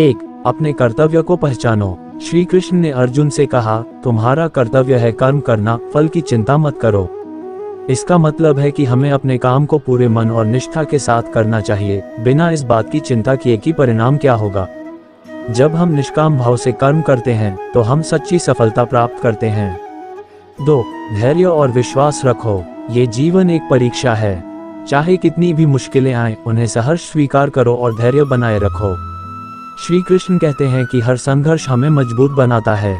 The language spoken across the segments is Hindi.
1. अपने कर्तव्य को पहचानो। श्री कृष्ण ने अर्जुन से कहा, तुम्हारा कर्तव्य है कर्म करना, फल की चिंता मत करो। इसका मतलब है कि हमें अपने काम को पूरे मन और निष्ठा के साथ करना चाहिए, बिना इस बात की चिंता किए कि परिणाम क्या होगा। जब हम निष्काम भाव से कर्म करते हैं तो हम सच्ची सफलता प्राप्त करते हैं। 2. धैर्य और विश्वास रखो। ये जीवन एक परीक्षा है। चाहे कितनी भी मुश्किलें आएं, उन्हें सहर्ष स्वीकार करो और धैर्य बनाए रखो। श्री कृष्ण कहते हैं कि हर संघर्ष हमें मजबूत बनाता है।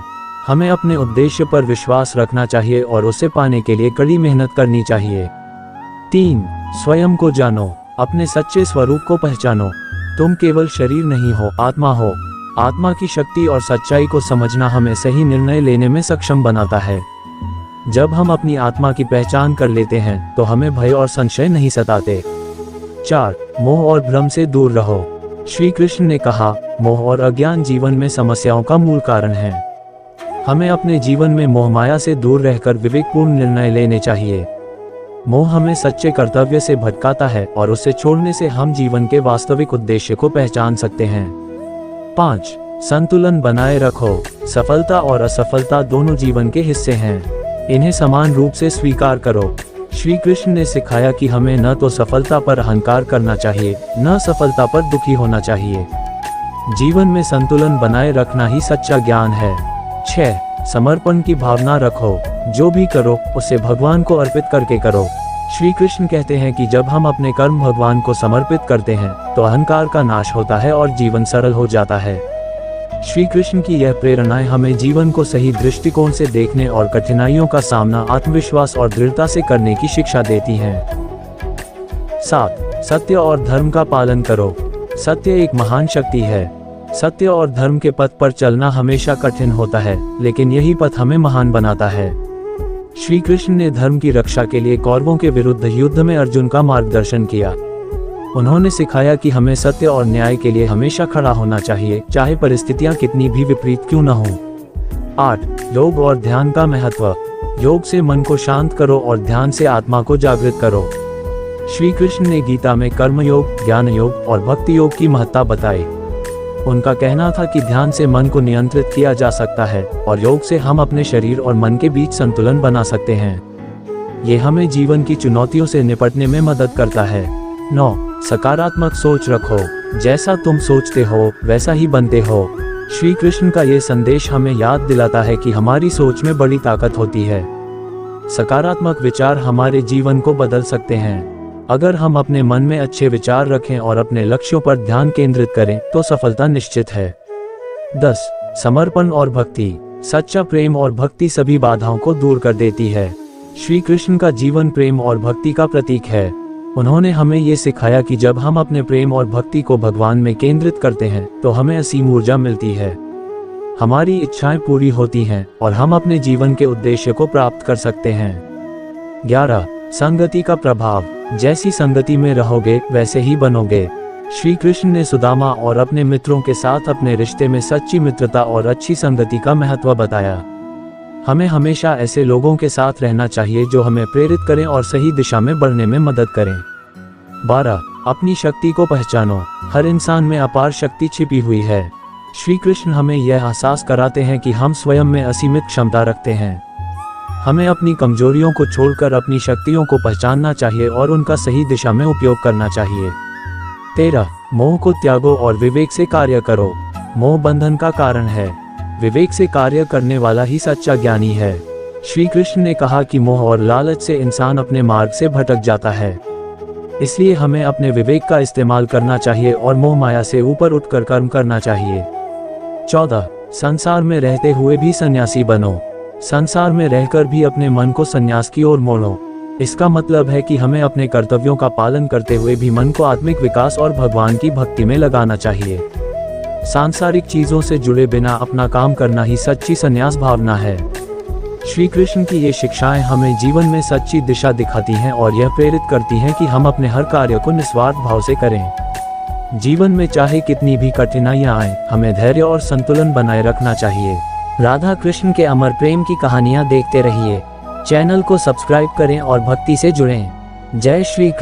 हमें अपने उद्देश्य पर विश्वास रखना चाहिए और उसे पाने के लिए कड़ी मेहनत करनी चाहिए। 3. स्वयं को जानो। अपने सच्चे स्वरूप को पहचानो। तुम केवल शरीर नहीं हो, आत्मा हो। आत्मा की शक्ति और सच्चाई को समझना हमें सही निर्णय लेने में सक्षम बनाता है। जब हम अपनी आत्मा की पहचान कर लेते हैं तो हमें भय और संशय नहीं सताते। 4. मोह और भ्रम से दूर रहो। श्री कृष्ण ने कहा, मोह और अज्ञान जीवन में समस्याओं का मूल कारण है। हमें अपने जीवन में मोह माया से दूर रहकर विवेकपूर्ण निर्णय लेने चाहिए। मोह हमें सच्चे कर्तव्य से भटकाता है और उसे छोड़ने से हम जीवन के वास्तविक उद्देश्य को पहचान सकते हैं। 5. संतुलन बनाए रखो। सफलता और असफलता दोनों जीवन के हिस्से हैं। इन्हें समान रूप से स्वीकार करो। श्री कृष्ण ने सिखाया कि हमें न तो सफलता पर अहंकार करना चाहिए, न सफलता पर दुखी होना चाहिए। जीवन में संतुलन बनाए रखना ही सच्चा ज्ञान है। 6. समर्पण की भावना रखो। जो भी करो उसे भगवान को अर्पित करके करो। श्री कृष्ण कहते हैं कि जब हम अपने कर्म भगवान को समर्पित करते हैं तो अहंकार का नाश होता है और जीवन सरल हो जाता है। श्री कृष्ण की यह प्रेरणाएं हमें जीवन को सही दृष्टिकोण से देखने और कठिनाइयों का सामना आत्मविश्वास और दृढ़ता से करने की शिक्षा देती हैं। 7. सत्य और धर्म का पालन करो। सत्य एक महान शक्ति है। सत्य और धर्म के पथ पर चलना हमेशा कठिन होता है, लेकिन यही पथ हमें महान बनाता है। श्री कृष्ण ने धर्म की रक्षा के लिए कौरवों के विरुद्ध युद्ध में अर्जुन का मार्गदर्शन किया। उन्होंने सिखाया कि हमें सत्य और न्याय के लिए हमेशा खड़ा होना चाहिए, चाहे परिस्थितियां कितनी भी विपरीत क्यों न हो। 8. योग और ध्यान का महत्व। योग से मन को शांत करो और ध्यान से आत्मा को जागृत करो। श्री कृष्ण ने गीता में कर्म योग, ज्ञान योग और भक्ति योग की महत्ता बताई। उनका कहना था कि ध्यान से मन को नियंत्रित किया जा सकता है और योग से हम अपने शरीर और मन के बीच संतुलन बना सकते हैं। ये हमें जीवन की चुनौतियों से निपटने में मदद करता है। 9. सकारात्मक सोच रखो। जैसा तुम सोचते हो वैसा ही बनते हो। श्री कृष्ण का ये संदेश हमें याद दिलाता है कि हमारी सोच में बड़ी ताकत होती है। सकारात्मक विचार हमारे जीवन को बदल सकते हैं। अगर हम अपने मन में अच्छे विचार रखें और अपने लक्ष्यों पर ध्यान केंद्रित करें तो सफलता निश्चित है। 10. समर्पण और भक्ति। सच्चा प्रेम और भक्ति सभी बाधाओं को दूर कर देती है। श्री कृष्ण का जीवन प्रेम और भक्ति का प्रतीक है। उन्होंने हमें ये सिखाया कि जब हम अपने प्रेम और भक्ति को भगवान में केंद्रित करते हैं तो हमें असीम ऊर्जा मिलती है। हमारी इच्छाएं पूरी होती हैं और हम अपने जीवन के उद्देश्य को प्राप्त कर सकते हैं। 11. संगति का प्रभाव। जैसी संगति में रहोगे वैसे ही बनोगे। श्री कृष्ण ने सुदामा और अपने मित्रों के साथ अपने रिश्ते में सच्ची मित्रता और अच्छी संगति का महत्व बताया। हमें हमेशा ऐसे लोगों के साथ रहना चाहिए जो हमें प्रेरित करें और सही दिशा में बढ़ने में मदद करें। 12. अपनी शक्ति को पहचानो। हर इंसान में अपार शक्ति छिपी हुई है। श्री कृष्ण हमें यह एहसास कराते हैं कि हम स्वयं में असीमित क्षमता रखते हैं। हमें अपनी कमजोरियों को छोड़कर अपनी शक्तियों को पहचानना चाहिए और उनका सही दिशा में उपयोग करना चाहिए। 13. मोह को त्यागो और विवेक से कार्य करो। मोह बंधन का कारण है। विवेक से कार्य करने वाला ही सच्चा ज्ञानी है। श्री कृष्ण ने कहा कि मोह और लालच से इंसान अपने मार्ग से भटक जाता है। इसलिए हमें अपने विवेक का इस्तेमाल करना चाहिए और मोह माया से ऊपर उठकर कर्म करना चाहिए। 14. संसार में रहते हुए भी सन्यासी बनो। संसार में रहकर भी अपने मन को संन्यास की ओर मोड़ो। इसका मतलब है कि हमें अपने कर्तव्यों का पालन करते हुए भी मन को आत्मिक विकास और भगवान की भक्ति में लगाना चाहिए। सांसारिक चीजों से जुड़े बिना अपना काम करना ही सच्ची संन्यास भावना है। श्री कृष्ण की ये शिक्षाएं हमें जीवन में सच्ची दिशा दिखाती हैं और यह प्रेरित करती हैं कि हम अपने हर कार्य को निस्वार्थ भाव से करें। जीवन में चाहे कितनी भी कठिनाइयां आएं, हमें धैर्य और संतुलन बनाए रखना चाहिए। राधा कृष्ण के अमर प्रेम की कहानियां देखते रहिए। चैनल को सब्सक्राइब करें और भक्ति से जुड़ें। जय श्री कृष्ण।